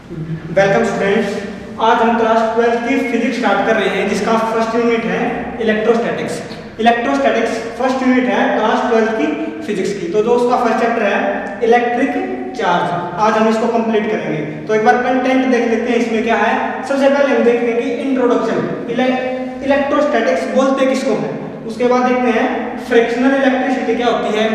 Welcome students. आज हम class 12 की फिजिक्स स्टार्ट कर रहे हैं, जिसका फर्स्ट यूनिट है इलेक्ट्रोस्टैटिक्स। इलेक्ट्रोस्टैटिक्स फर्स्ट यूनिट है क्लास 12 की फिजिक्स की। तो जो उसका फर्स्ट चैप्टर है इलेक्ट्रिक चार्ज, आज हम इसको कंप्लीट करेंगे। तो एक बार कंटेंट देख लेते हैं इसमें क्या है। सबसे पहले हम देखेंगे कि इंट्रोडक्शन, इलेक्ट्रोस्टैटिक्स बोलते किसको है। उसके बाद देखते हैं फ्रिक्शनल इलेक्ट्रिसिटी क्या होती है,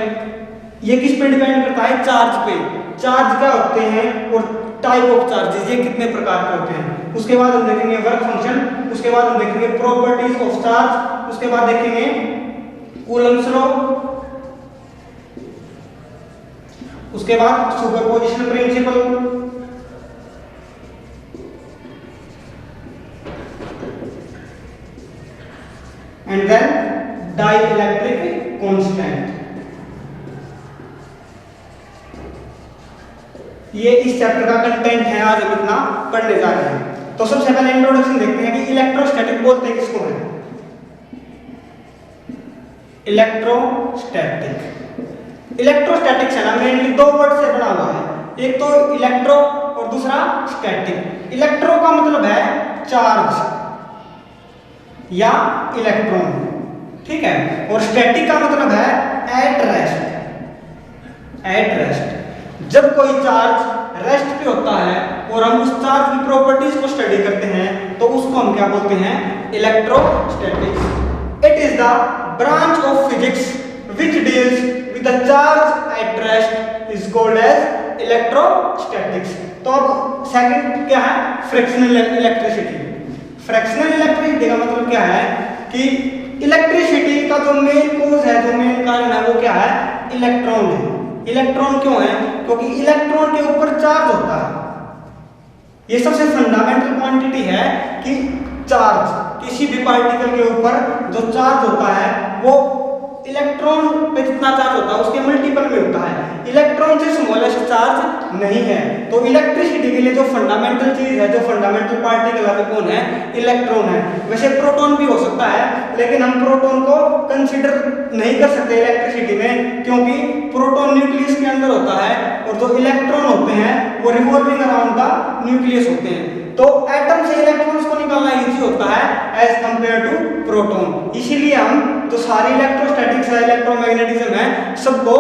ये किस पे डिपेंड करता है, चार्ज पे। चार्ज क्या होते हैं और टाइप ऑफ चार्जेस, ये कितने प्रकार के होते हैं। उसके बाद हम देखेंगे वर्क फंक्शन, उसके बाद हम देखेंगे प्रॉपर्टीज ऑफ चार्ज, उसके बाद देखेंगे कूलम्ब्स लॉ, उसके बाद superposition principle, and then dielectric constant. ये इस चैप्टर का कंटेंट है, आज हम इतना पढ़ने जा रहे हैं। तो सबसे पहले इंट्रोडक्शन देखते हैं कि इलेक्ट्रोस्टैटिक बोलते हैं किसको है। इलेक्ट्रोस्टैटिक्स है ना, मेनली दो वर्ड से बना हुआ है, एक तो इलेक्ट्रो और दूसरा स्टैटिक। इलेक्ट्रो का मतलब है चार्ज या इलेक्ट्रॉन, ठीक है, और स्टैटिक का मतलब है एट रेस्ट। एट रेस्ट, जब कोई चार्ज रेस्ट पे होता है और हम उस चार्ज की प्रॉपर्टीज को स्टडी करते हैं तो उसको हम क्या बोलते हैं, electrostatics. It is the branch of physics which deals with the charge at rest is called as electrostatics. तो अब सेकंड क्या है, फ्रिक्शनल इलेक्ट्रिसिटी। फ्रिक्शनल इलेक्ट्रिसिटी का मतलब क्या है कि इलेक्ट्रिसिटी का जो मेन कॉज है, जो मेन कारण है, वो क्या है, इलेक्ट्रॉन है। इलेक्ट्रॉन क्यों है, क्योंकि इलेक्ट्रॉन के ऊपर चार्ज होता है। ये सबसे फंडामेंटल क्वांटिटी है कि चार्ज, किसी भी पार्टिकल के ऊपर जो चार्ज होता है वो इलेक्ट्रॉन पे जितना चार्ज होता है उसके मल्टीपल में होता है। इलेक्ट्रॉन से स्मॉलेस्ट चार्ज नहीं है। तो इलेक्ट्रिसिटी के लिए जो फंडामेंटल चीज है, जो फंडामेंटल पार्टिकल है, कौन है, इलेक्ट्रॉन है। वैसे प्रोटॉन भी हो सकता है, लेकिन हम प्रोटॉन को कंसीडर नहीं कर सकते इलेक्ट्रिसिटी में, क्योंकि प्रोटॉन न्यूक्लियस के अंदर होता है और जो इलेक्ट्रॉन होते हैं वो रिवॉल्विंग अराउंड द न्यूक्लियस होते हैं। तो एटम से इलेक्ट्रॉन्स को निकालना इजी होता है एज कंपेयर टू प्रोटॉन। इसीलिए हम जो सारी इलेक्ट्रोस्टैटिक्स है, इलेक्ट्रोमैग्नेटिज्म है, सबको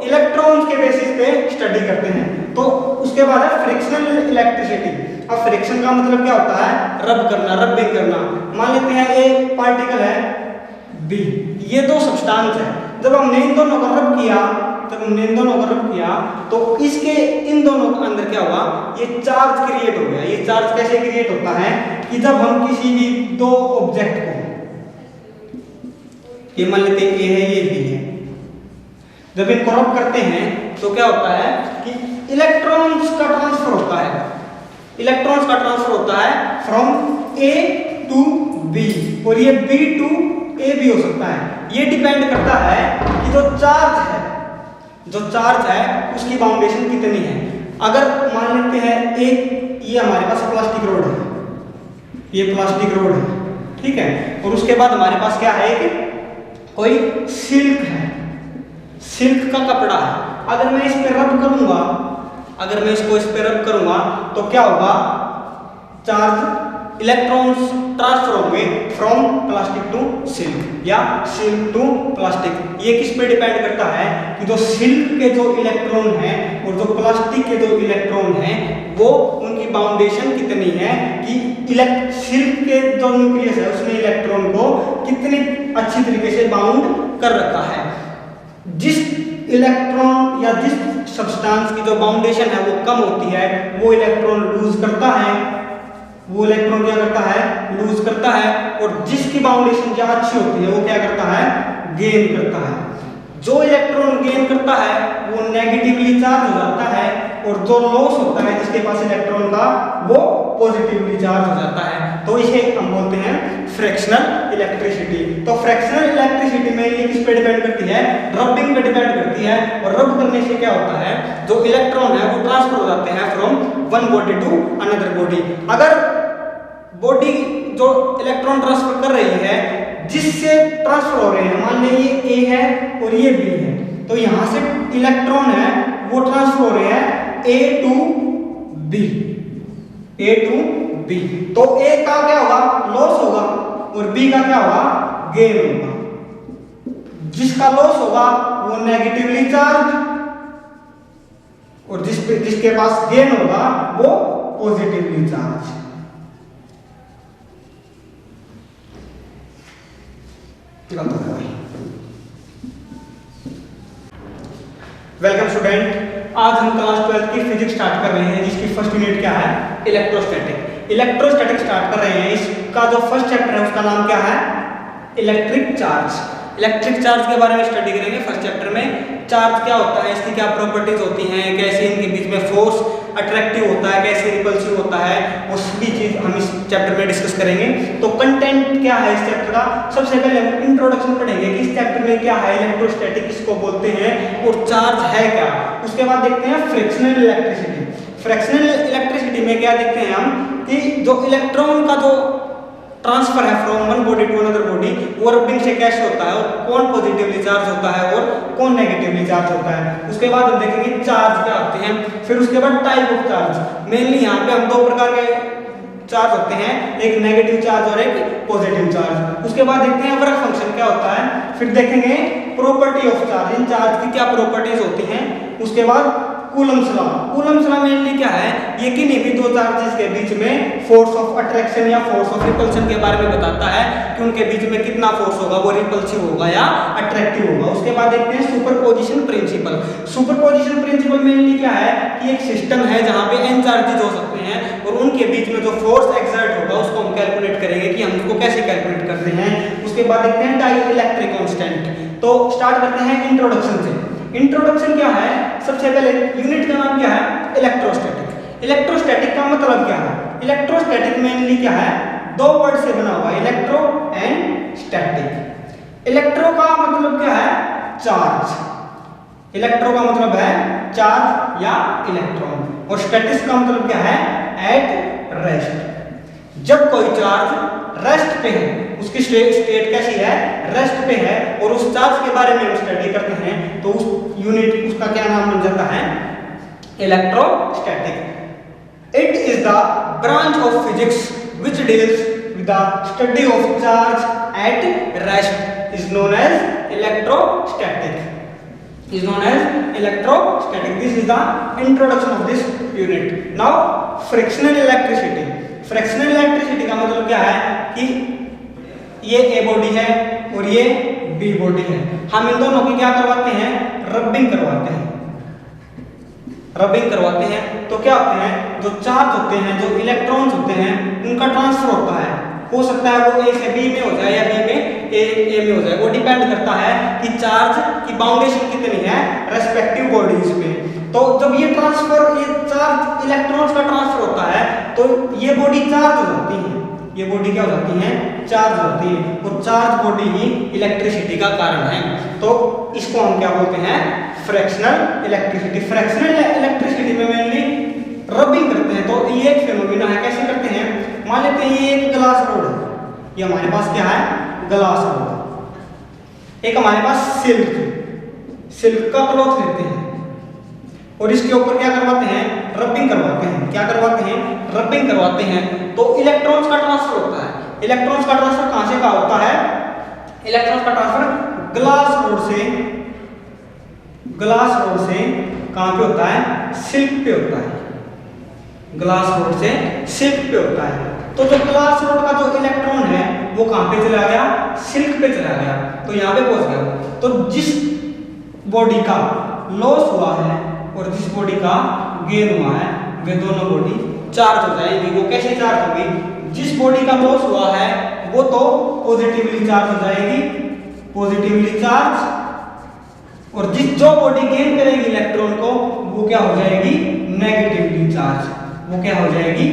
इलेक्ट्रॉन्स के बेसिस पे स्टडी करते हैं। तो उसके बाद है फ्रिक्शनल इलेक्ट्रिसिटी। अब फ्रिक्शन का मतलब क्या होता है, रब करना, रबिंग करना। मान लेते हैं एक पार्टिकल है बी, ये दो सब्सटेंस है। जब हमने इन दोनों को रब किया, तो इसके इन दोनों के अंदर क्या हुआ, ये चार्ज क्रिएट हो गया। ये चार्ज कैसे क्रिएट होता है कि जब हम किसी भी दो ऑब्जेक्ट को, ये मान लेते हैं ए है, ये बी है, जब इनको रब करते हैं तो क्या होता है कि इलेक्ट्रॉन्स का ट्रांसफर होता है। इलेक्ट्रॉन्स का ट्रांसफर होता है फ्रॉम ए टू बी, और ये बी टू ए भी हो सकता है। ये डिपेंड करता है कि जो चार्ज है उसकी बाउंडेशन कितनी है। अगर मान लेते हैं एक, ये हमारे पास प्लास्टिक रोड है, ये प्लास्टिक रोड है, ठीक है, और उसके बाद हमारे पास क्या है, एक कोई सिल्क है, सिल्क का कपड़ा है। अगर मैं इस पे रब करूंगा, अगर मैं इसको इस पे रब करूंगा तो क्या होगा, चार्ज, इलेक्ट्रॉन्स ट्रांसफर होंगे फ्रॉम प्लास्टिक टू सिल्क या सिल्क टू प्लास्टिक। ये किस पे डिपेंड करता है कि जो सिल्क के जो इलेक्ट्रॉन हैं और जो प्लास्टिक के जो इलेक्ट्रॉन हैं वो उनकी बाउंडेशन कितनी है, कि सिल्क के जो न्यूक्लियस है उसने इलेक्ट्रॉन को कितनी अच्छी तरीके से बाउंड कर रखा है। जिस इलेक्ट्रॉन या जिस सब्सटेंस की जो बाउंडेशन है वो कम होती है, वो इलेक्ट्रॉन लूज करता है, वो इलेक्ट्रॉन क्या करता है, लूज करता है, और जिसकी बाउंडेशन क्या अच्छी होती है वो क्या करता है, गेन करता है। जो इलेक्ट्रॉन गेन करता है वो नेगेटिवली चार्ज हो जाता है, और जो लॉस होता है जिसके पास इलेक्ट्रॉन का, वो पॉजिटिवली चार्ज हो जाता है। तो इसे हम बोलते हैं फ्रिक्शनल इलेक्ट्रिसिटी। तो फ्रिक्शनल इलेक्ट्रिसिटी में ये किस पे डिपेंड करती है, रबिंग पे डिपेंड करती है। और रब करने से क्या होता है, जो इलेक्ट्रॉन है वो ट्रांसफर हो जाते हैं from one body to another body. अगर बॉडी जो इलेक्ट्रॉन ट्रांसफर कर रही है, जिससे ट्रांसफर हो रहे हैं, मान लीजिए ये ए है और ये बी है, तो यहां से इलेक्ट्रॉन है वो ट्रांसफर हो रहे हैं A to B, A to B. तो ए का क्या होगा, लॉस होगा, और बी का क्या होगा, गेन होगा। जिसका लॉस होगा वो नेगेटिवली चार्ज, और जिसके पास गेन होगा वो पॉजिटिवली चार्ज। वेलकम स्टूडेंट, आज हम क्लास 12 की फिजिक्स स्टार्ट कर रहे हैं, जिसकी फर्स्ट यूनिट क्या है, इलेक्ट्रोस्टैटिक। इलेक्ट्रोस्टैटिक स्टार्ट कर रहे हैं। इसका जो फर्स्ट चैप्टर है उसका नाम क्या है, इलेक्ट्रिक चार्ज। इलेक्ट्रिक चार्ज के बारे में स्टडी करेंगे फर्स्ट चैप्टर में। चार्ज क्या होता है, इसकी क्या प्रॉपर्टीज होती हैं, कैसे इनके बीच में फोर्स अट्रैक्टिव होता है, कैसे रिपल्सिव होता है, वो सभी चीज हम इस चैप्टर में डिस्कस करेंगे। तो कंटेंट क्या है इस चैप्टर का, सबसे पहले हम इंट्रोडक्शन पढ़ेंगे कि इस चैप्टर में क्या है, इलेक्ट्रोस्टैटिक किसको बोलते हैं और चार्ज है क्या। उसके बाद देखते हैं फ्रिक्शनल इलेक्ट्रिसिटी। फ्रिक्शनल इलेक्ट्रिसिटी में क्या देखते हैं हम कि जो इलेक्ट्रॉन का जो ट्रांसफर है from one body to another body, वो रबिंग से कैसे होता है, और कौन पॉजिटिवली चार्ज होता है और कौन नेगेटिवली चार्ज होता है। उसके बाद हम देखेंगे चार्ज क्या होते हैं। फिर उसके बाद टाइप ऑफ चार्ज। मेनली यहाँ पे हम दो प्रकार के चार्ज होते हैं, एक नेगेटिव चार्ज और एक पॉजिटिव चार्ज। उसके बाद देखते हैं वर्क फंक्शन क्या होता है। फिर देखेंगे property of charge, in charge की क्या प्रॉपर्टीज होती हैं। उसके बाद Coulomb's law. Coulomb's law mainly क्या है, ये किन्हीं भी दो चार्जेस के बीच में फोर्स ऑफ अट्रैक्शन या फोर्स ऑफ रिपल्शन के बारे में बताता है कि उनके बीच में कितना फोर्स होगा, वो रिपल्सिव होगा या अट्रैक्टिव होगा। उसके बाद देखते हैं superposition principle. Superposition principle mainly क्या है कि एक सिस्टम है जहां पे n चार्जेस हो सकते हैं और उनके बीच में जो फोर्स एक्सर्ट होगा उसको हम कैलकुलेट करेंगे कि हम उसको कैसे कैलकुलेट करते हैं। उसके बाद देखते हैं डाई इलेक्ट्रिक कांस्टेंट। तो स्टार्ट करते हैं इंट्रोडक्शन से। इंट्रोडक्शन क्या है, सबसे पहले यूनिट का नाम क्या है, इलेक्ट्रोस्टैटिक। इलेक्ट्रोस्टैटिक का मतलब क्या है, इलेक्ट्रोस्टैटिक मेनली क्या है, दो वर्ड से बना हुआ है, इलेक्ट्रो एंड स्टैटिक। इलेक्ट्रो का मतलब क्या है, चार्ज। इलेक्ट्रो का मतलब है चार्ज या इलेक्ट्रॉन, और स्टैटिक्स का मतलब क्या है, एट रेस्ट। जब कोई चार्ज रेस्ट पे है, उसकी स्टेट कैसी है, रेस्ट पे है, और उस चार्ज के बारे में हम स्टडी करते हैं, तो उस यूनिट उसका क्या नाम बन जाता है, electrostatic. It is the branch of physics which deals with the study of charge at rest is known as electrostatic. is known as electrostatic. This is the introduction of this unit. Now frictional electricity. Frictional electricity का मतलब क्या है कि ये a body है और ये B body है, हम इन दोनों की क्या करवाते हैं, रबिंग करवाते हैं। रबिंग करवाते हैं तो क्या होते हैं, जो चार्ज होते हैं, जो इलेक्ट्रॉन्स होते हैं, उनका ट्रांसफर होता है। हो सकता है वो ए से बी में हो जाए या बी में ए में हो जाए, वो डिपेंड करता है कि चार्ज की बाउंडेशन कितनी है रेस्पेक्टिव बॉडीज में। तो जब ये ट्रांसफर, ये चार्ज इलेक्ट्रॉन्स का ट्रांसफर होता है तो ये बॉडी चार्ज हो जाती है, ये बॉडी क्या हो जाती है, चार्ज होती है, और चार्ज बॉडी ही इलेक्ट्रिसिटी का कारण है। तो इसको हम क्या बोलते हैं, फ्रैक्शनल इलेक्ट्रिसिटी। फ्रैक्शनल इलेक्ट्रिसिटी में मेनली रबिंग करते हैं। तो ये एक फिनोमेना है, कैसे करते हैं, मान लेते हैं ये एक ग्लास रोड है, ये हमारे पास क्या है, ग्लास रोड। एक हमारे पास सिल्क का क्लॉथ लेते हैं और इसके ऊपर क्या करवाते हैं, रबिंग करवाते हैं। क्या करवाते हैं, रबिंग करवाते हैं। तो इलेक्ट्रॉन्स का ट्रांसफर होता है। इलेक्ट्रॉन्स का ट्रांसफर कहां से कहां होता है, इलेक्ट्रॉन्स का ट्रांसफर ग्लास रोड से कहां पे होता है, सिल्क पे होता है। ग्लास रोड से सिल्क पे होता है। तो जो ग्लास रोड का जो इलेक्ट्रॉन है वो कहां पे चला गया, सिल्क पे चला गया, तो यहां पे पहुंच गया। तो जिस बॉडी का लॉस हुआ है और जिस बॉडी का गेन हुआ है, वे दोनों बॉडी चार्ज हो जाएगी। वो कैसे चार्ज होगी, जिस बॉडी का लॉस हुआ है वो तो पॉजिटिवली चार्ज हो जाएगी, पॉजिटिवली चार्ज, और जो बॉडी गेन करेगी इलेक्ट्रॉन को वो क्या हो जाएगी, नेगेटिवली चार्ज। वो क्या हो जाएगी,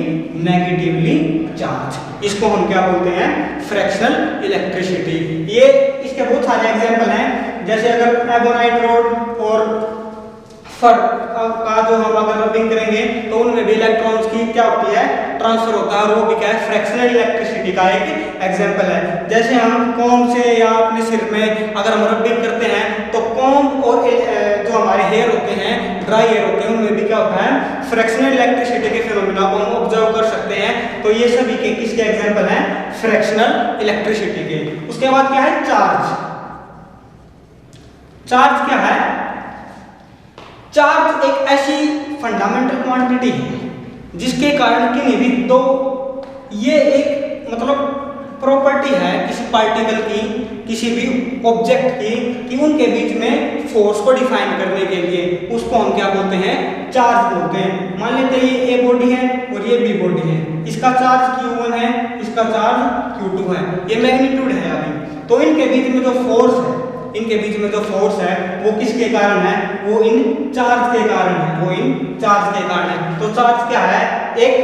नेगेटिवली चार्ज। इसको हम क्या बोलते हैं, फ्रैक्शनल इलेक्ट्रिसिटी। ये इसके बहुत सारे एग्जांपल हैं, जैसे अगर एबोनाइट रोड और फर का जो हम अगर रबिंग करेंगे तो उनमें भी इलेक्ट्रॉन्स की क्या होती है, ट्रांसफर होता है, और वो भी क्या है, फ्रैक्शनल इलेक्ट्रिसिटी का एक एग्जांपल है। जैसे हम कॉम्ब से या अपने सिर में अगर हम रबिंग करते हैं तो कॉम्ब और जो हमारे हेयर होते हैं, ड्राई हेयर होते हैं, उनमें भी क्या होता है, फ्रैक्शनल इलेक्ट्रिसिटी के फिनोमेना को हम ऑब्जर्व कर सकते हैं। तो ये सभी के किसके एग्जांपल हैं? फ्रैक्शनल इलेक्ट्रिसिटी के। उसके बाद क्या है? चार्ज। चार्ज क्या है? चार्ज एक ऐसी फंडामेंटल क्वांटिटी है जिसके कारण किन्हीं भी दो, ये एक मतलब प्रॉपर्टी है किसी पार्टिकल की, किसी भी ऑब्जेक्ट की, कि उनके बीच में फोर्स को डिफाइन करने के लिए उसको हम क्या बोलते हैं? चार्ज बोलते हैं। मान लेते हैं ये ए बॉडी है और ये बी बॉडी है, इसका चार्ज Q1 है, इसका चार्ज Q2 है, ये मैग्नीट्यूड है अभी। तो इनके बीच में जो फोर्स है, इनके बीच में जो फोर्स है वो किसके कारण है? वो इन चार्ज के कारण है, वो इन चार्ज के कारण है। तो चार्ज क्या है? एक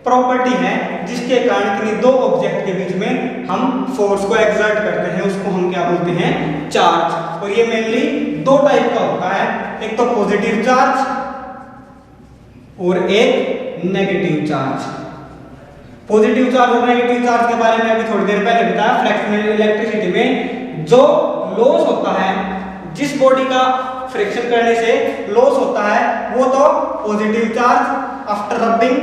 प्रॉपर्टी है जिसके कारण किन्हीं दो ऑब्जेक्ट के बीच में हम फोर्स को एक्सर्ट करते हैं, उसको हम क्या बोलते हैं? चार्ज। और ये मेनली दो टाइप का होता है, एक तो पॉजिटिव चार्ज और एक नेगेटिव चार्ज। पॉजिटिव चार्ज और नेगेटिव चार्ज के बारे में अभी थोड़ी देर पहले बताया। फ्रैक्शनल इलेक्ट्रिसिटी में जो लॉस होता है, जिस बॉडी का फ्रिक्शन करने से लॉस होता है, वो तो पॉजिटिव चार्ज आफ्टर रबिंग।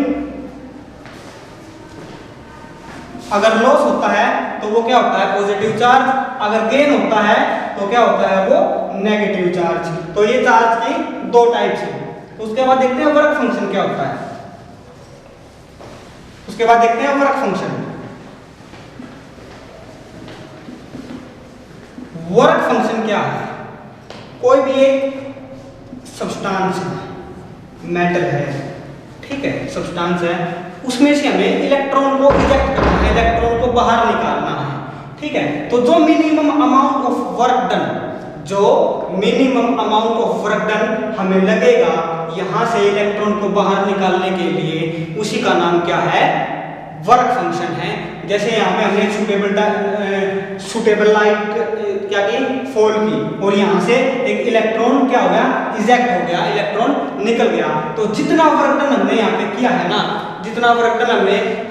अगर लॉस होता है तो वो क्या होता है? Positive charge. अगर गेन होता है तो क्या होता है? वो नेगेटिव चार्ज। तो ये चार्ज की दो टाइप्स हैं। तो उसके बाद देखते हैं वर्क फंक्शन क्या होता है। उसके बाद देखते हैं वर्क फंक्शन। वर्क फंक्शन क्या है? कोई भी एक सब्सटेंस है, मेटल है, ठीक है, सब्सटेंस है, उसमें से हमें इलेक्ट्रॉन को इजेक्ट करना है, इलेक्ट्रॉन को बाहर निकालना है, ठीक है। तो जो minimum amount of work done, जो minimum amount of work done हमें लगेगा यहां से इलेक्ट्रॉन को बाहर निकालने के लिए, उसी का नाम क्या है? वर्क फंक्शन है। जैसे यहाँ पे हमने सुटेबल लाइट क्या की? फॉल की, और यहाँ से एक इलेक्ट्रॉन क्या हो गया? इजेक्ट हो गया, इलेक्ट्रॉन निकल गया। तो जितना वर्क डन हमने यहाँ पे किया है ना, जितना वर्क डन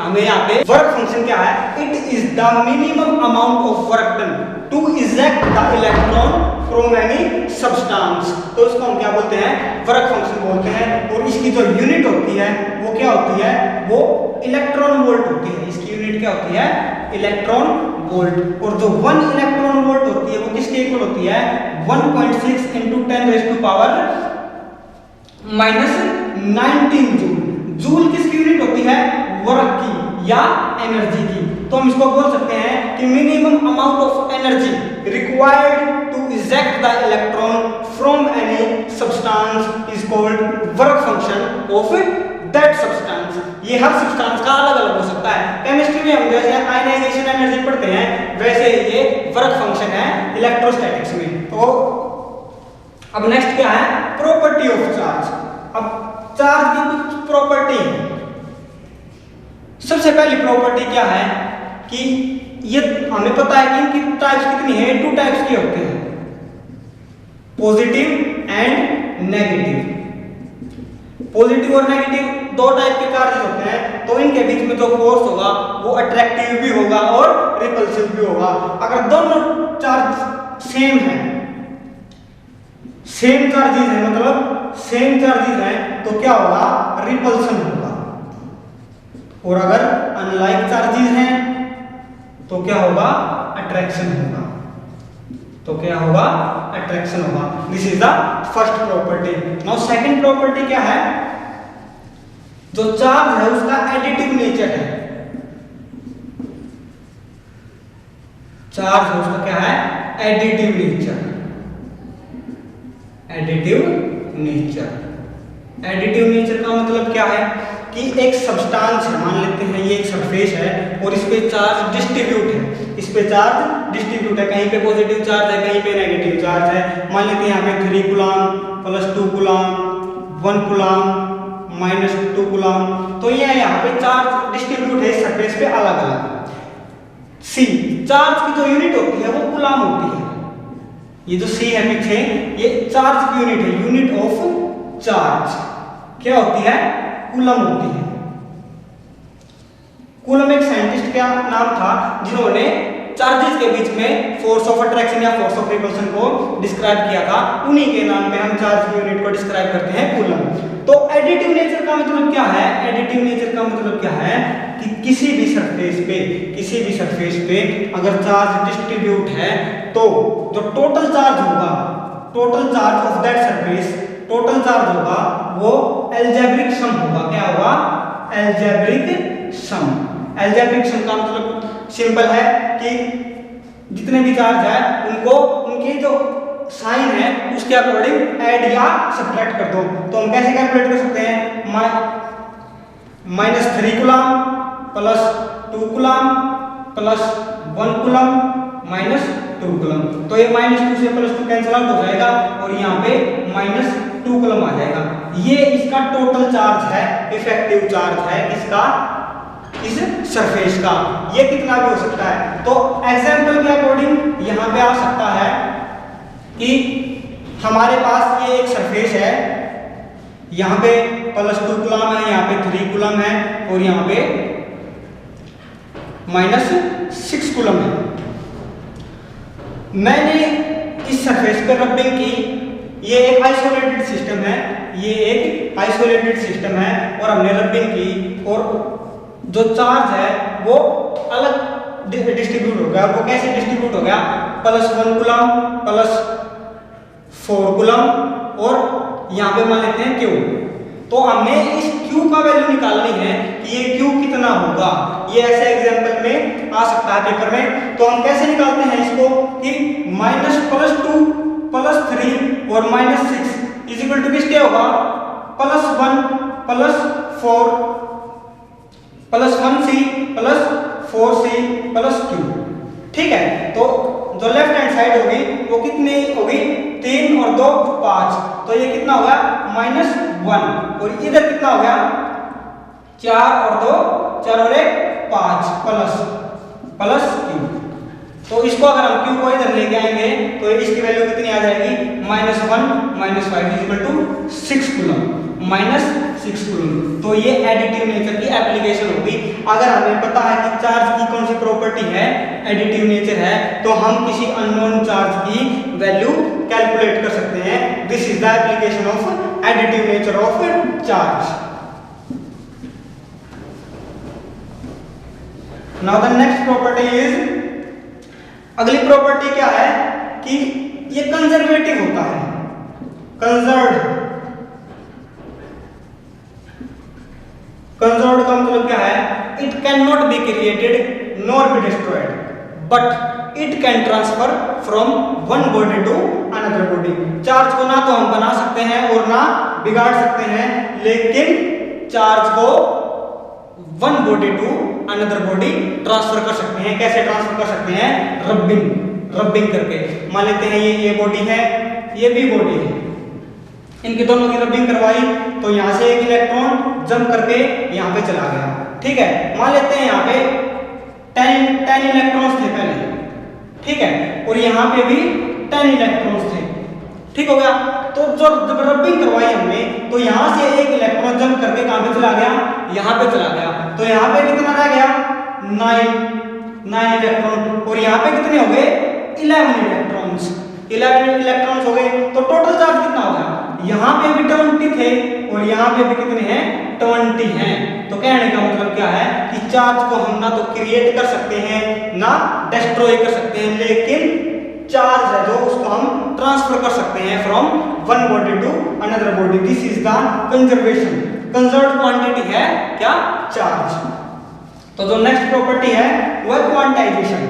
हमें यहाँ पे वर्क फंक्शन क्या है? It is the minimum amount of work done to eject the electron from any substance. तो इसको हम क्या बोलते हैं? वर्क फंक्शन बोलते हैं। और इसकी जो यूनिट होती है वो क्या होती है? वो इलेक्ट्रॉन वोल्ट होती है। इसकी यूनिट क्या होती है? Electron volt. और जो 1 इलेक्ट्रॉन वोल्ट होती है वो किसके इक्वल होती है? 1.6 × 10⁻⁻19 जूल। जूल किसकी यूनिट होती है? वर्क की या एनर्जी की। तो हम इसको बोल सकते हैं कि minimum amount of energy required to eject the electron from any substance is called work function of that substance. ये हर सब्सटेंस का अलग अलग हो सकता है। केमिस्ट्री में हम जैसे आयनाइजेशन एनर्जी पढ़ते हैं, वैसे ये वर्क फंक्शन है इलेक्ट्रोस्टैटिक्स में। तो अब नेक्स्ट क्या है? Property of charge. अब चार्ज की कुछ प्रॉपर्टी है। सबसे पहली प्रॉपर्टी क्या है कि ये हमें पता है कि इनकी टाइप्स कितनी है? 2 टाइप्स के होते हैं, पॉजिटिव एंड नेगेटिव। पॉजिटिव और नेगेटिव दो टाइप के चार्जेस होते हैं। तो इनके बीच में जो फोर्स होगा वो अट्रैक्टिव भी होगा और रिपल्सिव भी होगा। अगर दोनों चार्ज सेम है, सेम चार्जेस है, मतलब सेम चार्जेस है, तो क्या होगा? रिपल्सन होगा। और अगर अनलाइक चार्जेस हैं तो क्या होगा? अट्रैक्शन होगा। तो क्या होगा? अट्रैक्शन होगा। This is the first property. Now second property क्या है? जो चार्ज है उसका एडिटिव नेचर है। चार्ज है उसका क्या है? Additive nature. Additive nature. Additive nature का मतलब क्या है कि एक सब्सटेंस है, मान लेते हैं ये एक सरफेस है और इस पे चार्ज डिस्ट्रीब्यूट है, इस पे चार्ज डिस्ट्रीब्यूट है, कहीं पे पॉजिटिव चार्ज है, कहीं पे नेगेटिव चार्ज है। मान लेते हैं यहाँ पे 3 coulomb plus 2 coulomb, 1 coulomb minus 2 coulomb. तो ये यहाँ पे चार्ज डिस्ट्रीब्यूट है इस सरफेस पे अलग अलग। सी, चार्ज की जो यूनिट होती है वो कूलम होती है। ये जो सी है पीछे, ये चार्ज की यूनिट है, यूनिट ऑफ चार्ज क्या होती है? कूलम होती है। कूलम एक साइंटिस्ट का नाम था जिन्होंने चार्जेस के बीच में फोर्स ऑफ अट्रैक्शन या फोर्स ऑफ रिपल्शन को डिस्क्राइब किया था, उन्हीं के नाम पे हम चार्ज की यूनिट को डिस्क्राइब करते हैं कूलम। तो एडिटिव नेचर का मतलब क्या है? एडिटिव नेचर का मतलब क्या है कि किसी भी सरफेस पे अगर चार्ज डिस्ट्रीब्यूट है तो जो टोटल चार्ज होगा, total charge of that surface, total charge होगा वो अलजेब्रिक सम होगा। क्या होगा? अलजेब्रिक सम। अलजेब्रिक सम का मतलब सिंपल है कि जितने भी चार्ज है उनको उनकी जो साइन है उसके अकॉर्डिंग ऐड या सब्ट्रैक्ट कर दो। तो हम कैसे कैलकुलेट कर सकते हैं? -3 coulomb plus 2 coulomb plus 1 coulomb minus 2 coulomb. तो ये -2 से +2 कैंसिल आउट हो जाएगा और यहाँ पे -2 कूलम आ जाएगा। ये इसका टोटल चार्ज है, इफेक्टिव चार्ज है किसका? इस सरफेस का। ये कितना भी हो सकता है। तो एग्जांपल के अकॉर्डिंग यहाँ पे आ सकता है कि हमारे पास ये एक सरफेस है, यहाँ पे +2 कूलम है, यहाँ पे 3 कूलम है और यहाँ पे -6 कूलम है। मैंने इस सरफेस पे रबिंग की, ये एक आइसोलेटेड सिस्टम है, ये एक आइसोलेटेड सिस्टम है और हमने रबिंग की और जो चार्ज है वो अलग डिस्ट्रीब्यूट हो गया। वो कैसे डिस्ट्रीब्यूट हो गया? +1 कूलम +4 कूलम और यहाँ पे मान लेते हैं Q। तो हमने इस Q का वैल्यू निकालनी है कि ये Q कितना होगा। ये ऐसे एग्जांपल में आ सकता है पेपर में। तो हम कैसे निकालते हैं इसको कि -+2 +3 और -6 इज इक्वल टू किसके होगा? +1 +4 +1C +4C +Q। ठीक है। तो जो लेफ्ट हैंड साइड होगी वो कितनी होगी? 3 और 2 5। तो ये कितना होगा? -1 और इधर कितना हो गया? 4 और 2 4 और 1 5 प्लस Q। तो इसको अगर हम Q को इधर लेके आएंगे तो इसकी वैल्यू कितनी आ जाएगी? -1 -5 is equal to 6 coulomb, -6 coulomb. तो ये एडिटिव नेचर की एप्लीकेशन होगी। अगर हमें पता है कि चार्ज की कौन सी प्रॉपर्टी है, एडिटिव नेचर है, तो हम किसी अननोन चार्ज की वैल्यू कैलकुलेट कर सकते हैं। This is the application of additive nature of charge. Now the next property is, अगली प्रॉपर्टी क्या है कि ये कंजर्वेटिव होता है। कंजर्व्ड का मतलब क्या है? It can not be created nor be destroyed but it can transfer from one body to another body. Charge को ना तो हम बना सकते हैं और ना बिगाड़ सकते हैं, लेकिन चार्ज को one body to another body transfer कर सकते हैं। कैसे ट्रांसफर कर सकते हैं? रबिंग करके। मान लेते हैं ये बॉडी है, ये भी बॉडी है, इनकी दोनों की रबिंग करवाई तो यहाँ से एक इलेक्ट्रॉन जंप करके यहाँ पे चला गया। ठीक है। मान लेते हैं यहाँ पे 10 इलेक्ट्रॉन्स थे पहले, ठीक है, और यहाँ पे भी 10 इलेक्ट्रॉन्स थे। ठीक हो गया। तो जब रबिंग करवाई हमने तो यहाँ से एक इलेक्ट्रॉन जंप करके कहाँ पे चला गया? यहाँ पे चला गया। तो यहाँ पे कितना रह गया? 9 इलेक्ट्रॉन और यहाँ पे कितने हो गए? 11 इलेक्ट्रॉन्स। 11 इलेक्ट्रॉन्स हो गए तो टोटल चार्ज कितना होगा? यहाँ पे भी 20 थे और यहाँ पे भी कितने हैं? 20 हैं। तो कहने का मतलब क्या है कि चार्ज को हम ना तो क्रिएट कर सकते हैं ना डिस्ट्रॉय कर सकते हैं, लेकिन चार्ज है जो उसको हम ट्रांसफर कर सकते हैं from one body to another body. This is the conservation. Conserved quantity है क्या? चार्ज। तो जो नेक्स्ट प्रॉपर्टी है वो है quantization.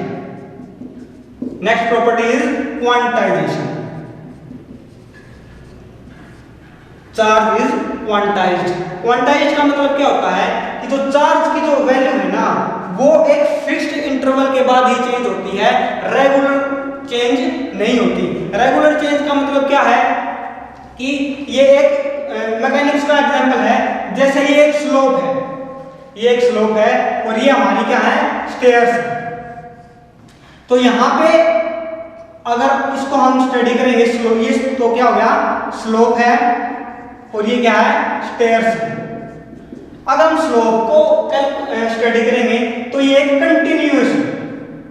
Next property is quantization. Charge is quantized. Quantized का मतलब क्या होता है कि जो चार्ज की जो वैल्यू है ना वो एक फिक्स्ड इंटरवल के बाद ही चेंज होती है, रेगुलर चेंज नहीं होती। रेगुलर चेंज का मतलब क्या है कि ये एक मैकेनिक्स का एग्जांपल है। जैसे ये एक स्लोप है, ये एक स्लोप है और ये हमारी क्या है? स्टेयर्स। तो यहाँ पे अगर इसको हम स्टडी करेंगे स्लोप, ये तो क्या हो गया? स्लोप है और ये क्या है? स्टेयर्स। अगर हम स्लोप को स्टडी करेंगे तो ये एक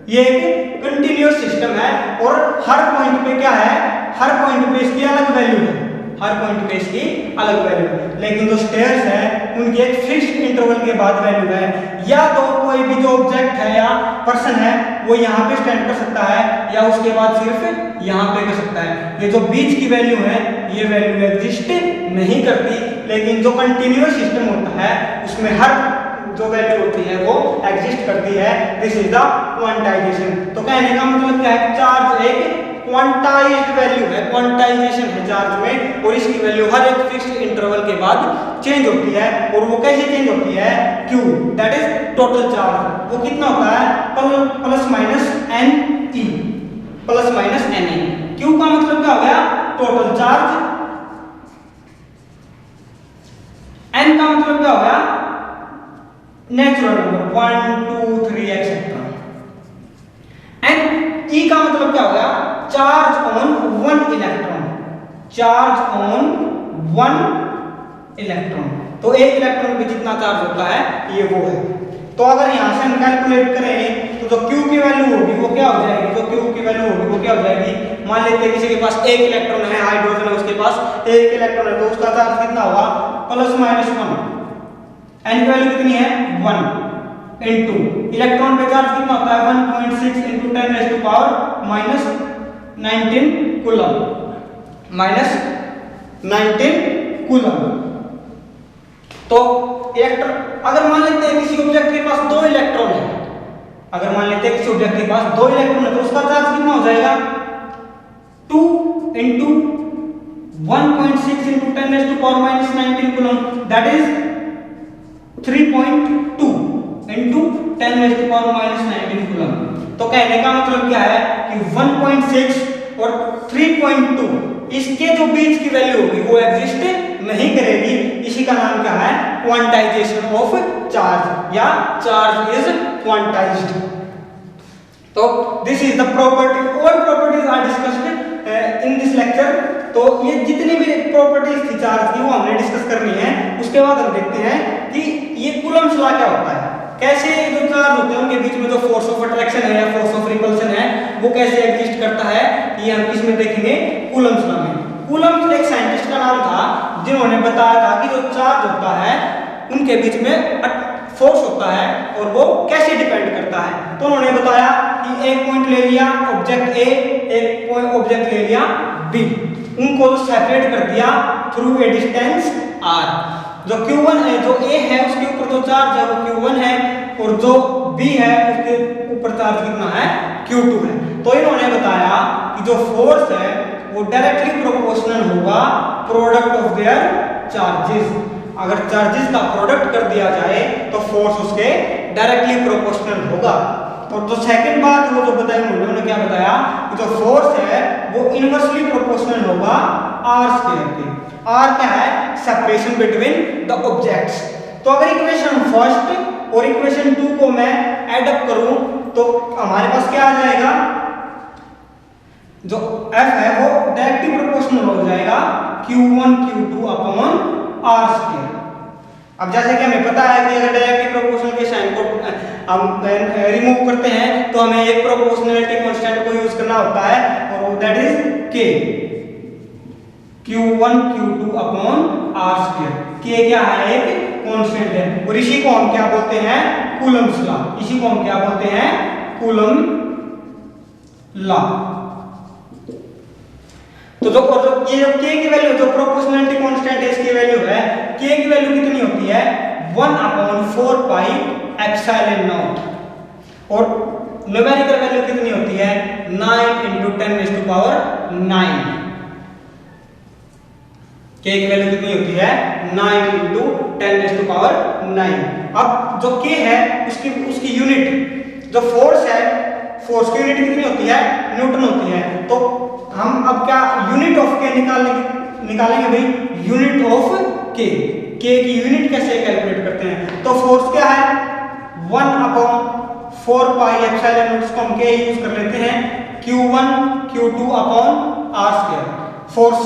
ये एक कंटिन्यूअस सिस्टम है और हर पॉइंट पे क्या है, हर पॉइंट पे इसकी अलग वैल्यू है, हर पॉइंट पे इसकी अलग वैल्यू है। लेकिन जो स्टेयर्स है उनकी एक फिक्स्ड इंटरवल के बाद वैल्यू है, या तो कोई भी जो ऑब्जेक्ट है या पर्सन है वो यहाँ पे स्टैंड कर सकता है या उसके बाद सिर्फ यहाँ पे कर सकता है। ये जो बीच की वैल्यू है ये वैल्यू एग्जिस्ट नहीं करती, लेकिन जो कंटिन्यूअस सिस्टम होता है उसमें हर जो वैल्यू होती है वो एग्जिस्ट करती है। This is the quantization. तो कहने का मतलब क्या है, चार्ज एक क्वांटाइज्ड वैल्यू है, क्वांटाइजेशन है चार्ज में, और इसकी वैल्यू हर एक फिक्स्ड इंटरवल के बाद चेंज होती है। और वो कैसे चेंज होती है, Q that is total charge, वो कितना होता है plus minus n e, plus minus n e. Q का मतलब क्या हो गया, टोटल चार्ज, n का मतलब क्या हो गया, natural number 1 2 3 etcetera, and E का मतलब क्या हो गया, charge on one electron, charge on one electron. तो एक इलेक्ट्रॉन पे जितना चार्ज होता है ये वो है। तो अगर यहां से हम कैलकुलेट करें तो जो Q की वैल्यू होगी वो क्या हो जाएगी, जो Q की वैल्यू होगी वो क्या हो जाएगी, मान लेते हैं किसी के पास एक इलेक्ट्रॉन है, हाइड्रोजन है उसके पास एक इलेक्ट्रॉन है, तो उसका चार्ज कितना होगा प्लस माइनस 1, एन की वैल्यू कितनी है 1 इनटू इलेक्ट्रॉन पे चार्ज कितना होता है 1.6 into 10 raise to power minus 19 coulomb, minus 19 coulomb. तो इलेक्ट्रॉन, अगर मान लेते हैं किसी ऑब्जेक्ट के पास दो इलेक्ट्रॉन है, अगर मान लेते हैं किसी ऑब्जेक्ट के पास दो इलेक्ट्रॉन है तो उसका चार्ज कितना हो जाएगा 2 into 1.6 into 10 raise to power minus 19 coulomb, that is 3.2 into 10 raise to power minus 19 coulomb. तो कहने का मतलब क्या है कि 1.6 और 3.2 इसके जो बीच की वैल्यू होगी वो एग्जिस्ट नहीं करेगी। इसी का नाम क्या है, क्वांटाइजेशन ऑफ चार्ज या चार्ज इज क्वांटाइज्ड। तो this is the property, all properties are discussed in this lecture. तो ये जितनी भी प्रॉपर्टीज थी चार्ज की वो हमने डिस्कस करनी है। उसके बाद हम देखते हैं कि ये कूलम्स लॉ क्या होता है, कैसे जो चार्ज होते हैं उनके बीच में जो फोर्स ऑफ अट्रैक्शन है या फोर्स ऑफ रिपल्शन है वो कैसे एग्जिस्ट करता है, ये हम किसमें देखेंगे, कूलम्स लॉ में। कूलम्स एक साइंटिस्ट का नाम था जिन्होंने बताया था कि जो चार्ज होता है उनके बीच में फोर्स होता है और वो कैसे डिपेंड करता है। तो उन्होंने बताया कि एक पॉइंट ले लिया ऑब्जेक्ट ए, एक पॉइंट ऑब्जेक्ट ले लिया बी, उनको सेपरेट कर दिया थ्रू ए डिस्टेंस r। जो Q1 है, जो A है उसके ऊपर जो चार्ज है वो Q1 है और जो B है उसके ऊपर चार्ज कितना है Q2 है। तो इन्होंने बताया कि जो फोर्स है वो डायरेक्टली प्रोपोर्शनल होगा प्रोडक्ट ऑफ देयर चार्जेस। अगर चार्जेस का प्रोडक्ट कर दिया जाए तो फोर्स उसके डायरेक्टली प्रोपोर्शनल होगा। और जो सेकंड बात वो जो बताई उन्होंने क्या बताया कि जो फोर्स है वो इनवर्सली प्रोपोर्शनल होगा r स्क्वायर के। r क्या है, सेपरेशन बिटवीन द ऑब्जेक्ट्स। तो अगर इक्वेशन फर्स्ट और इक्वेशन 2 को मैं ऐड अप करूं तो हमारे पास क्या आ जाएगा, जो f है वो डायरेक्टली प्रोपोर्शनल हो जाएगा q1 q2 upon r square. अब जैसे कि हमें पता है कि अगर डायरेक्टली प्रोपोर्शनल के साइन को हम रिमूव करते हैं तो हमें एक प्रोपोर्शनलिटी कांस्टेंट को यूज करना होता है और that is k, q1 q2 upon r square. k क्या है, एक कांस्टेंट है और इसी को हम क्या बोलते हैं, कूलम्स लॉ। इसी को हम क्या बोलते हैं, कूलम लॉ। तो जो ये जो k की वैल्यू, जो प्रोपोर्शनलिटी कांस्टेंट है इसकी वैल्यू है, k की वैल्यू कितनी होती है 1/4 पाई एप्सिलॉन नॉट और न्यूमेरिकल वैल्यू कितनी होती है 9 into 10 raise to power 9। k की वैल्यू कितनी होती है 9 इनटू 10 रेज़ टू पावर 9। अब जो k है उसकी यूनिट, जो फोर्स है फोर्स की यूनिट कितनी होती है, न्यूटन होती है। तो हम अब क्या यूनिट ऑफ k निकालेंगे भाई, यूनिट ऑफ k। k की यूनिट कैसे कैलकुलेट करते हैं, तो फोर्स क्या है 1/4 पाई एप्सिलॉन नॉट, इसको हम k यूज कर लेते हैं q1 q2 upon r square. Force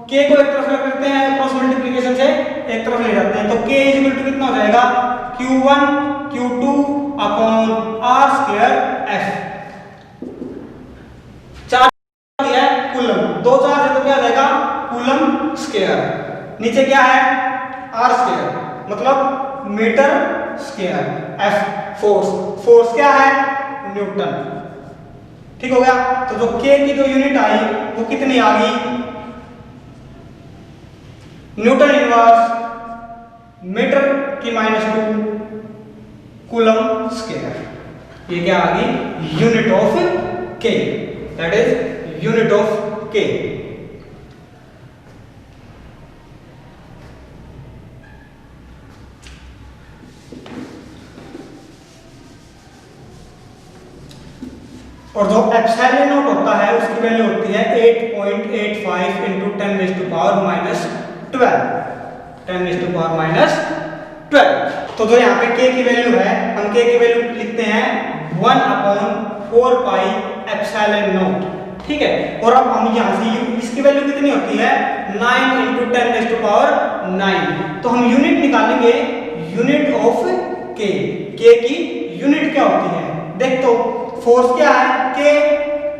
k को एक तरफ रख लेते हैं क्रॉस मल्टीप्लिकेशन से एक तरफ ले जाते हैं तो k इक्वल टू कितना हो जाएगा q1 q2 upon r square f। दो चार्ज है तो क्या आ जाएगा कूलम स्क्वायर, नीचे क्या है आर स्क्वायर मतलब मीटर स्क्वायर, एफ फोर्स क्या है न्यूटन। ठीक हो गया। तो जो के की जो यूनिट आई वो कितनी आ गई न्यूटन इनवर्स मीटर की -2 कूलम स्क्वायर, ये क्या आ गई यूनिट ऑफ के, दैट इज यूनिट ऑफ के। और जो एप्सिलॉन नॉट होता है उसकी वैल्यू होती है 8.85 × 10⁻12 तो जो यहाँ पे k की वैल्यू है हम k की वैल्यू लिखते हैं 1/4 पाई एप्सिलॉन नॉट। ठीक है। और अब हम यहाँ से इसकी वैल्यू कितनी होती है 9 × 10⁻9, तो हम यूनिट निकालेंगे यूनिट ऑफ k की यूनिट क्या होती है देख। तो फोर्स क्या है k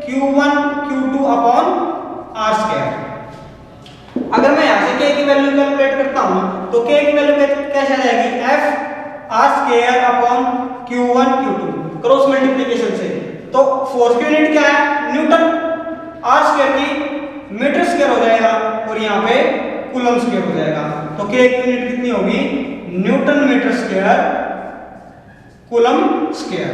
q1 q2 upon r square. अगर मैं यहाँ से k की वैल्यू कैलकुलेट करता हूँ तो k की वैल्यू कैसे आ जाएगी f r square upon q1 q2 cross multiplication से। तो फोर्स की यूनिट क्या है न्यूटन, r स्क्वायर की मीटर स्क्वायर हो जाएगा और यहाँ पे कूलम स्क्वायर हो जाएगा। तो k की यूनिट कितनी होगी newton metre square coulomb square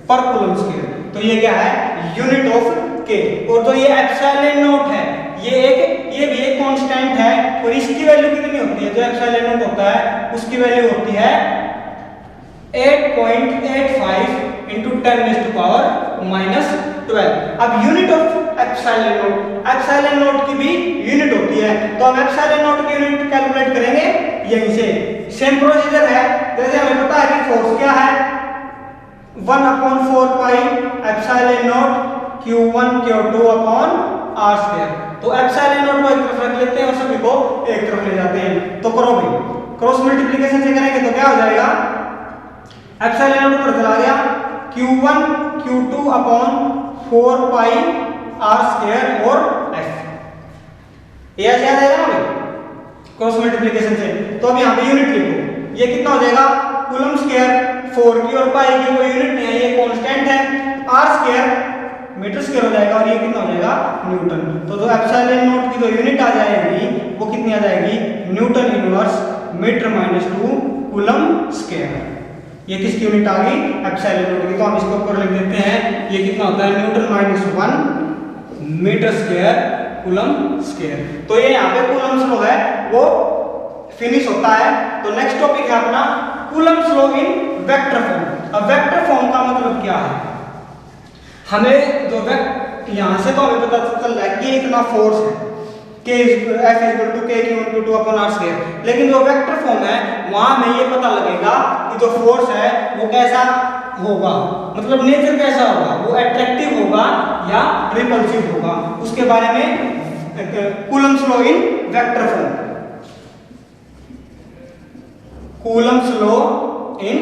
पर कूलम स्क्वायर। तो ये क्या है यूनिट ऑफ के। और जो ये एप्सिलॉन नॉट है ये भी एक कांस्टेंट है और इसकी वैल्यू कितनी होती है जो एप्सिलॉन नॉट होता है उसकी वैल्यू होती है 8.85 × 10⁻12। अब यूनिट ऑफ एप्सिलॉन नॉट की भी यूनिट होती है तो हम एप्सिलॉन नॉट की यूनिट कैलकुलेट करेंगे यहीं से। सेम प्रोसीजर है जैसे हमें पता है कि फोर्स क्या है 1/4 pi epsilon not q1 q2 upon r square. तो एप्सिलॉन नॉट को एक तरफ रख लेते हैं और सभी को एक तरफ ले जाते हैं। तो करो भाई क्रॉस मल्टीप्लिकेशन से करेंगे तो क्या हो जाएगा एप्सिलॉन नॉट ऊपर चला गया q1 q2 अपॉन 4 पाई r स्क्वायर और f। ये ऐसे आ जाएगा ना भाई क्रॉस मल्टीप्लिकेशन से। तो अब यहाँ पे यूनिट लिखो, ये कितना हो जाएगा कूलम स्क्वायर, 4 की और पाई की कोई यूनिट नहीं है, ये कांस्टेंट है, r स्क्वायर मीटर स्क्वायर हो जाएगा और ये कितना हो जाएगा न्यूटन। तो जो एप्सिलॉन नॉट की जो यूनिट आ जाएगी वो कितनी आ जाएगी newton inverse metre -2 coulomb square. ये किसकी यूनिट आ गई एप्सिलॉन नॉट की। तो हम इसको ऊपर लिख देते हैं, ये कितना होता है newton -1 metre square coulomb square. तो ये यहाँ पे कूलम्स लॉ है वो फिनिश होता है। तो नेक्स्ट टॉपिक है अपना Coulomb's law in vector form. अब वेक्टर फॉर्म का मतलब क्या है, हमें जो यहाँ से तो हमें पता चल रहा है कि इतना फोर्स है k F = k q1 q2 upon r square, लेकिन जो वेक्टर फॉर्म है वहां हमें ये पता लगेगा कि जो फोर्स है वो कैसा होगा, मतलब नेचर कैसा होगा, वो अट्रैक्टिव होगा या रिपल्सिव होगा, उसके बारे में Coulomb's law in vector form. Coulomb's law in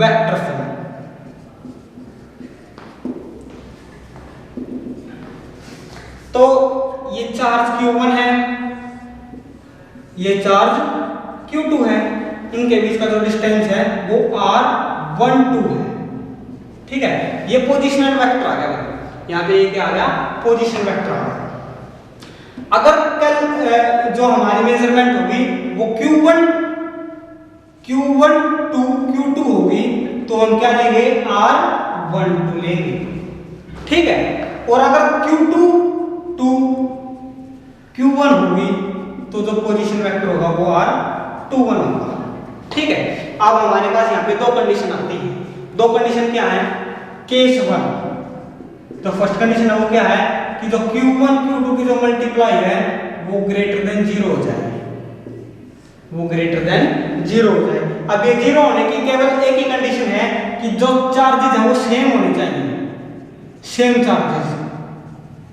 vector form. तो ये चार्ज q1 है, ये चार्ज q2 है, इनके बीच का जो डिस्टेंस है वो r12 है। ठीक है, ये पोजीशनल वेक्टर आ गया, यहाँ पे ये क्या आ गया पोजीशन वेक्टर आ गया। अगर कल जो हमारी मेजरमेंट होगी वो q1 to q2 होगी तो हम क्या लेंगे r12 लेंगे। ठीक है, और अगर q2 to q1 होगी तो जो पोजीशन वेक्टर होगा वो r21 होगा। ठीक है, अब हमारे पास यहाँ पे दो कंडीशन आती है। दो कंडीशन क्या है, केस 1 तो फर्स्ट कंडीशन है वो क्या है कि जो q1 q2 की जो मल्टीप्लाई है वो ग्रेटर देन 0 हो जाए, वो ग्रेटर देन 0 हो जाए। अब ये 0 होने की केवल एक ही कंडीशन है कि जो चार्जेस हैं वो सेम होने चाहिए, सेम चार्जेस।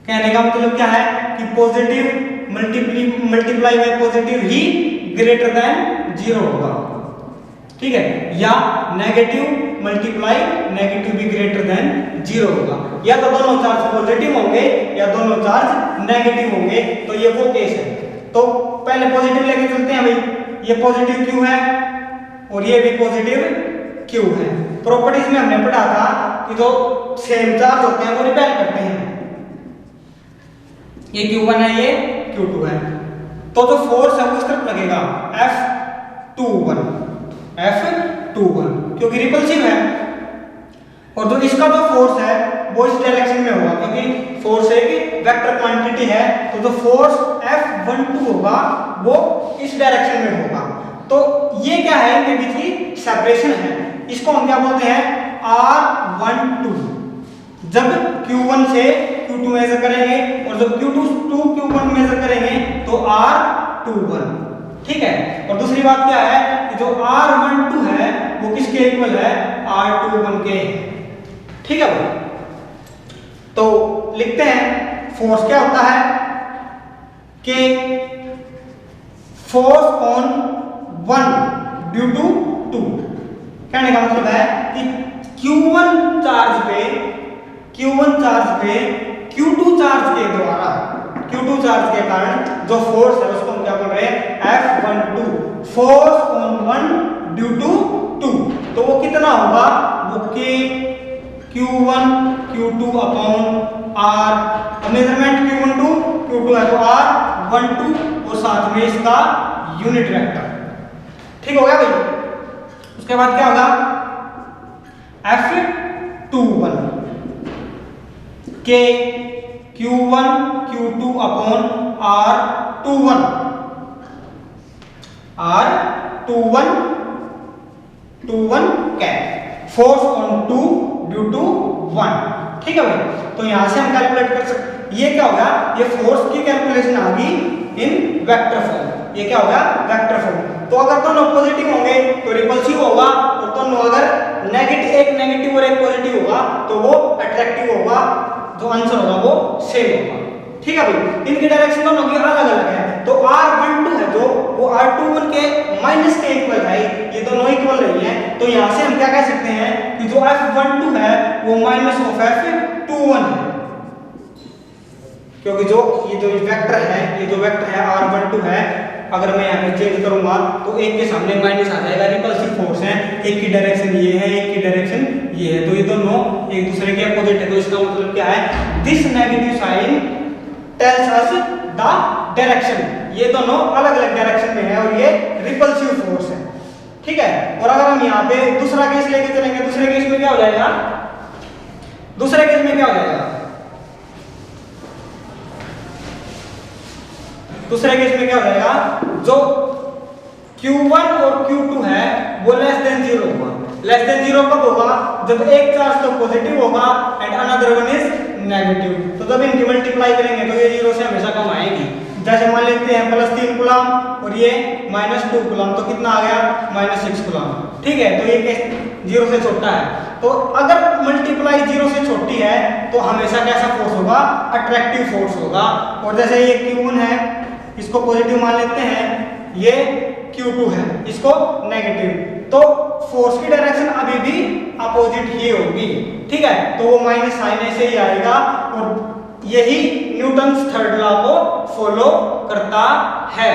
कहने का मतलब क्या है कि positive multiply by positive he greater than 0 होगा। ठीक है, या नेगेटिव मल्टीप्लाई नेगेटिव भी ग्रेटर देन 0 होगा, या तो दोनों चार्ज पॉजिटिव होंगे या दोनों चार्ज नेगेटिव होंगे, तो ये वो केस है। तो पहले पॉजिटिव लेके चलते हैं भाई, ये पॉजिटिव क्यू है और ये भी पॉजिटिव क्यू है। प्रॉपर्टीज में हमने पढ़ा था कि जो सेम चार्ज होते हैं वो रिपेल करते हैं, ये Q1 है ये Q2 है, तो जो फोर्स है वो इस तरफ लगेगा F21 क्योंकि रिपल्सिव है, और जो इसका जो फोर्स है वो इस डायरेक्शन में होगा क्योंकि फोर्स एक वेक्टर क्वांटिटी है, तो जो फोर्स F12 होगा वो इस डायरेक्शन में होगा। तो ये क्या है, इनके बीच की सेपरेशन है, इसको हम क्या बोलते हैं R12। जब Q1 से Q2 मेजर करेंगे और जब Q2 to Q1 मेजर करेंगे तो R21, ठीक है। और दूसरी बात क्या है कि जो R12 है वो किसके इक्वल है, R21 के, ठीक है भाई। तो लिखते हैं फोर्स क्या होता है कि फोर्स ऑन 1 ड्यू टू 2, कहने का मतलब है कि Q1 चार्ज पे Q2 चार्ज के द्वारा, Q2 चार्ज के कारण जो फोर्स है उसको हम क्या बोल रहे हैं, F12, force on 1 due to 2। तो वो कितना होगा, वो के Q1 Q2 upon R, measurement Q1 to Q2 है तो R12 और साथ में इसका यूनिट वेक्टर, ठीक हो गया भाई। उसके बाद क्या होगा, F21 के Q1 Q2 upon R21 cap, force on 2 due to 1, ठीक है भाई। तो यहां से हम कैलकुलेट कर सकते, ये क्या होगा, ये फोर्स की कैलकुलेशन आ गई इन वेक्टर फॉर्म, ये क्या होगा वेक्टर फॉर्म। तो अगर दोनों पॉजिटिव होंगे तो रिपल्सिव होगा, और दोनों अगर एक नेगेटिव और एक पॉजिटिव होगा तो वो अट्रैक्टिव होगा, जो आंसर होगा वो सेम होगा, ठीक है भाई। इनकी डायरेक्शन दोनों की अलग अलग है, तो R12 है जो वो R21 के माइनस के इक्वल है, ये दोनों इक्वल नहीं है, तो यहां से हम क्या कह सकते हैं कि जो F12 है वो माइनस ऑफ F21 है, क्योंकि जो ये जो वेक्टर है R12 है, अगर मैं यहाँ पे चेंज करूंगा तो एक के सामने माइनस आ जाएगा, रिपल्सिव फोर्स है, एक की डायरेक्शन ये है, एक की डायरेक्शन ये है, तो ये दोनों एक दूसरे के अपोजिट है। तो इसका मतलब क्या है, this negative sign tells us the direction, ये दोनों अलग अलग डायरेक्शन में है और ये रिपल्सिव फोर्स है, ठीक है। और अगर हम यहाँ पे दूसरा केस लेके चलेंगे, दूसरे केस में क्या हो जाएगा, दूसरे केस में क्या हो जाएगा, दूसरे केस में क्या हो जाएगा, जो Q1 और Q2 है वो लेस देन 0 होगा। लेस देन 0 कब होगा, जब एक चार्ज तो पॉजिटिव होगा and another one is negative, तो जब इनकी मल्टीप्लाई करेंगे तो ये 0 से हमेशा कम आएगी। जैसे मान लेते हैं +3 कूलम और ये -2 कूलम, तो कितना आ गया, -6 कूलम, ठीक है। तो ये केस 0 से छोटा है, तो अगर मल्टीप्लाई 0 से छोटी है तो हमेशा कैसा फोर्स होगा, अट्रैक्टिव फोर्स होगा। और जैसे ये Q1 है, इसको पॉजिटिव मान लेते हैं, ये Q2 है, इसको नेगेटिव, तो फोर्स की डायरेक्शन अभी भी अपोजिट ही होगी, ठीक है। तो वो माइनस साइन ऐसे ही आएगा, और यही न्यूटन्स थर्ड लॉ को फॉलो करता है।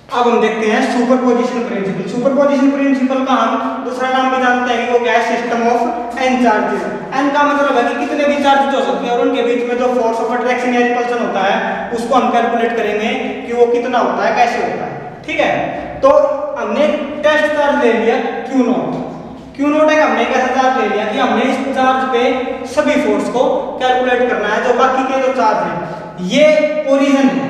अब हम देखते हैं सुपरपोजिशन प्रिंसिपल। सुपरपोजिशन प्रिंसिपल का हम दूसरा नाम भी जानते हैं कि वो क्या है, system of n charges. n का मतलब है कि कितने भी चार्जेस हो सकते हैं और उनके बीच में जो फोर्स ऑफ अट्रैक्शन या रिपल्शन होता है उसको हम कैलकुलेट करेंगे कि वो कितना होता है, कैसे होता है, ठीक है। तो हमने टेस्ट चार्ज ले लिया Q0 है, हमने एक ऐसा चार्ज ले लिया कि हमने इस चार्ज पे सभी फोर्स को कैलकुलेट करना है। जो बाकी के जो चार्ज है, ये ओरिजिन है,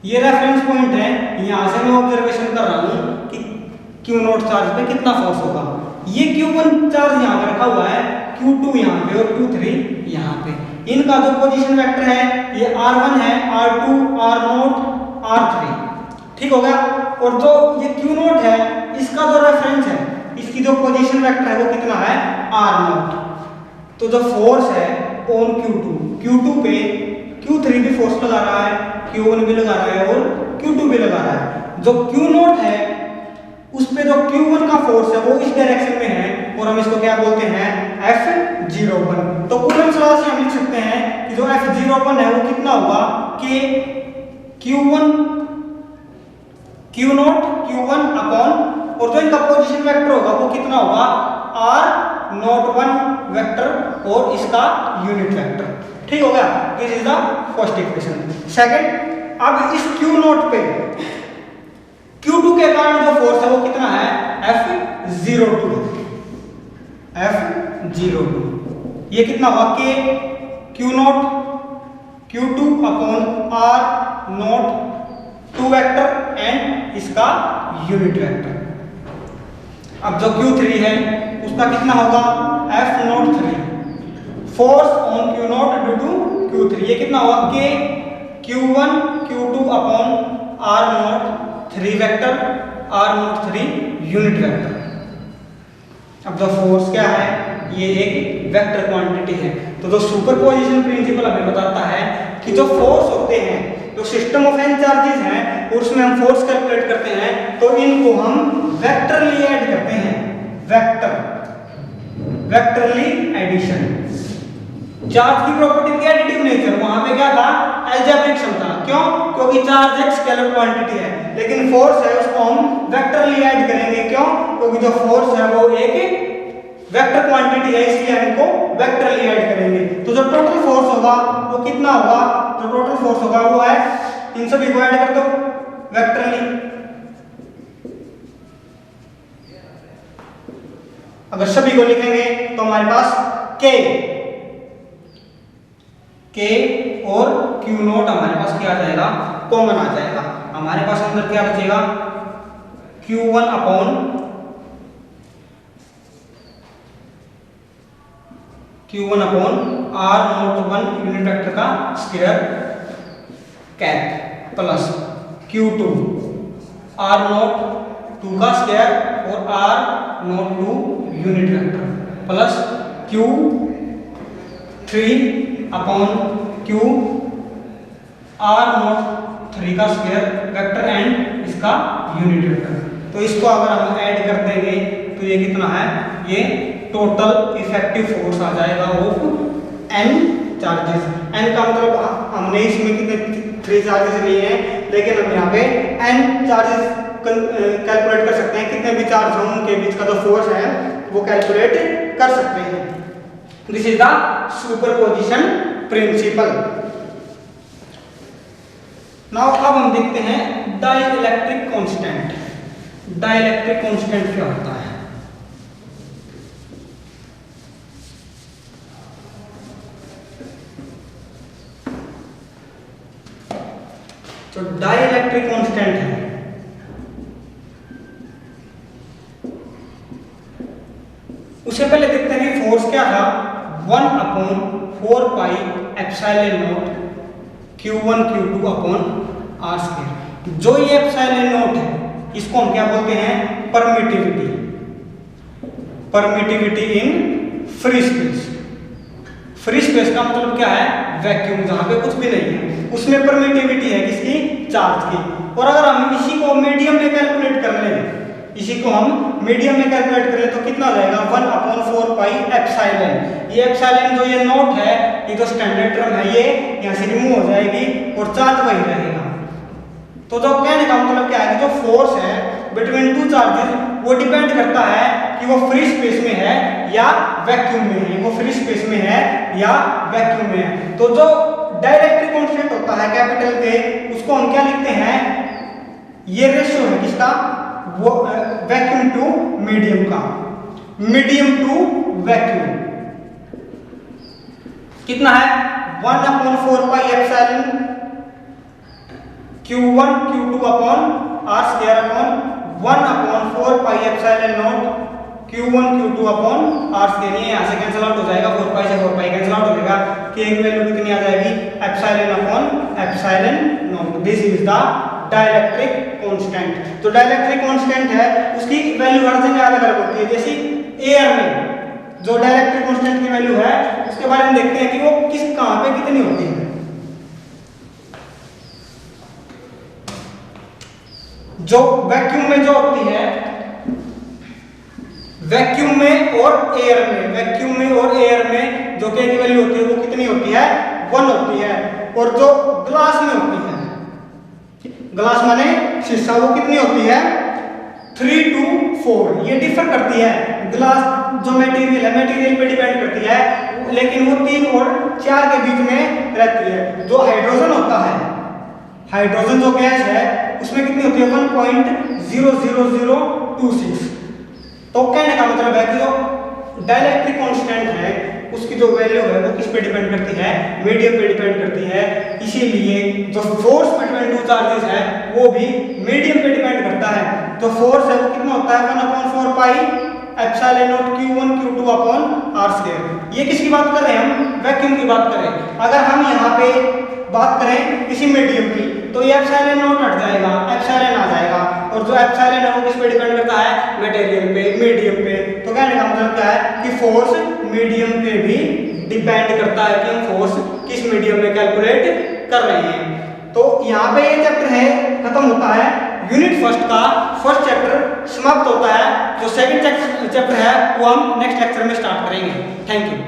ये रेफरेंस पॉइंट है, यहां से मैं ऑब्जर्वेशन कर रहा हूं कि Q0 चार्ज पे कितना फोर्स होगा। ये Q1 चार्ज यहां पे रखा हुआ है, Q2 यहां पे और Q3 यहां पे। इनका जो पोजीशन वेक्टर है ये R1 है, R2, R0, R3, ठीक हो गया। और जो ये Q0 है, इसका जो रेफरेंस है, इसकी जो पोजीशन वेक्टर है वो कितना है, R0। तो जो फोर्स है ऑन Q2 पे Q3 भी फोर्स लगा रहा है, Q1 भी लगा रहा है और Q2 भी लगा रहा है। जो Q0 है उस पे जो Q1 का फोर्स है वो इस डायरेक्शन में है और हम इसको क्या बोलते हैं, F01। तो कूलम्ब्स लॉ से हम लिख सकते हैं कि जो F01 है वो कितना होगा कि Q1 Q0 Q1 अपॉन और जो इनका पोजीशन वेक्टर होगा वो कितना होगा, R01 वेक्टर और इसका यूनिट वेक्टर। ठीक हो गया, this is the first equation. Second, अब इस Q0 पे Q2 के कारण जो फोर्स है वो कितना है, F02। F02 ये कितना हुआ कि Q0 Q2 upon R02 vector and इसका यूनिट वेक्टर। अब जो Q3 है उसका कितना होगा, F03 force on Q0 due to Q3। ये कितना होगा कि Q1 Q2 upon R03 vector, R03 unit vector. अब जो फोर्स क्या है, ये एक वेक्टर क्वांटिटी है। तो जो सुपरपोजिशन प्रिंसिपल हमें बताता है कि जो फोर्स होते हैं, जो सिस्टम ऑफ n चार्जेस हैं और उसमें हम फोर्स कैलकुलेट करते हैं तो इनको हम वेक्टरली ऐड करते हैं, वेक्टरली एडिशन। चार्ज की प्रॉपर्टी की एडिटिव नेचर, वहां पे क्या था, अलजेब्रिक सम था। क्यों, क्योंकि चार्ज एक स्केलर क्वांटिटी है, लेकिन फोर्स है उसको हम वेक्टरली ऐड करेंगे। क्यों, क्योंकि जो फोर्स है वो एक वेक्टर क्वांटिटी है, इसलिए हम इनको वेक्टरली ऐड करेंगे। तो जो टोटल फोर्स होगा वो कितना होगा, जो टोटल फोर्स होगा वो है, इन सभी को ऐड कर दो वेक्टरली। अगर सभी को लिखेंगे तो हमारे पास K और Q0 हमारे पास क्या आ जाएगा, कॉमन आ जाएगा। हमारे पास अंदर क्या बचेगा, Q1 upon R01 unit vector का square cap plus Q2 R02 का स्क्वायर और R02 unit vector plus Q3 upon Q R03 का स्क्वायर वेक्टर एंड इसका यूनिट वेक्टर। तो इसको अगर हम ऐड कर देंगे तो ये कितना है, ये टोटल इफेक्टिव फोर्स आ जाएगा ऑफ n चार्जेस। n का मतलब हमने इसमें कितने 3 चार्जेस लिए हैं, लेकिन हम यहाँ पे n चार्जेस कैलकुलेट कर सकते हैं। कितने भी चार्ज हों उनके बीच का जो फोर्स है वो कैलकुलेट कर सकते हैं। This is the superposition principle. Now अब हम देखते हैं डाइलेक्ट्रिक कांस्टेंट। डाइलेक्ट्रिक कांस्टेंट क्या होता है, तो डाइलेक्ट्रिक कांस्टेंट है उससे पहले देखते हैं कि फोर्स क्या था, 1/4 pi epsilon not Q1 Q2 upon R square. जो ये एप्सिलॉन नॉट है इसको हम क्या बोलते हैं, permittivity. Permittivity in free space. Free space का मतलब क्या है, वैक्यूम, जहां पे कुछ भी नहीं है उसमें परमिटिविटी है किसकी, चार्ज की। और अगर हम इसी को मीडियम में कैलकुलेट कर लें, इसी को हम मीडियम में कैलकुलेट कर ले तो कितना हो जाएगा, 1/4 पाई एप्सिलॉन। ये एप्सिलॉन जो ये नोट है, ये जो स्टैंडर्ड टर्म है, ये यहाँ से रिमूव हो जाएगी और चार्ज वही रहेगा। तो जो कहने का मतलब क्या है कि जो फोर्स है बिटवीन टू चार्जेस वो डिपेंड करता है कि वो फ्री स्पेस में है या वैक्यूम में है, वो फ्री स्पेस में है या वैक्यूम में है। तो जो डाइलेक्ट्रिक कांस्टेंट होता है कैपिटल के, उसको हम क्या लिखते हैं, ये रेशियो है किसका, वो वैक्यूम टू मीडियम का, मीडियम टू वैक्यूम कितना है, 1/4 pi epsilon Q1 Q2 upon R square upon 1/4 pi epsilon not Q1 Q2 upon R square. ये यहाँ से कैंसिल आउट हो जाएगा, 4 पाई से 4 पाई कैंसिल आउट हो जाएगा, K की वैल्यू कितनी आ जाएगी, epsilon upon epsilon not. This is the dielectric constant. तो डाइलेक्ट्रिक कांस्टेंट है उसकी वैल्यू हर जगह अलग अलग होती है। जैसे एयर में जो डाइलेक्ट्रिक कांस्टेंट की वैल्यू है उसके बारे में देखते हैं कि वो किस कहां पे कितनी होती है। जो वैक्यूम में जो होती है, वैक्यूम में और एयर में, वैक्यूम में और एयर में जो K की वैल्यू होती है वो कितनी होती है, 1 होती है। और जो ग्लास में होती है, ग्लास माने शीशा, वो कितनी होती है, 3 to 4। ये डिफर करती है, ग्लास जो मटेरियल है, मटेरियल पे डिपेंड करती है, लेकिन वो 3 और 4 के बीच में रहती है। जो हाइड्रोजन होता है, हाइड्रोजन जो गैस है उसमें कितनी होती है, 1.00026। तो कहने का मतलब है कि जो डाइलेक्ट्रिक कांस्टेंट है उसकी जो वैल्यू है वो किस पे डिपेंड करती है, मीडियम पे डिपेंड करती है। इसीलिए जो फोर्स बिटवीन टू चार्जेस है वो भी मीडियम पे डिपेंड करता है। तो फोर्स है वो कितना होता है, 1/4 pi epsilon not Q1 Q2 upon r²। ये किसकी बात कर रहे हैं हम, वैक्यूम की बात कर रहे हैं। अगर हम यहाँ पे बात करें किसी मीडियम की तो ये एप्सिलॉन नॉट हट जाएगा, एप्सिलॉन आ जाएगा, और जो एप्सिलॉन है वो किस पे डिपेंड करता है, मटेरियल पे, मीडियम पे। तो कहने का मतलब क्या है कि फोर्स मीडियम पे भी डिपेंड करता है कि हम फोर्स किस मीडियम में कैलकुलेट कर रहे हैं। तो यहाँ पे ये चैप्टर है खत्म होता है, यूनिट फर्स्ट का फर्स्ट चैप्टर समाप्त होता है। जो सेकंड चैप्टर है वो हम नेक्स्ट लेक्चर में स्टार्ट करेंगे। Thank you.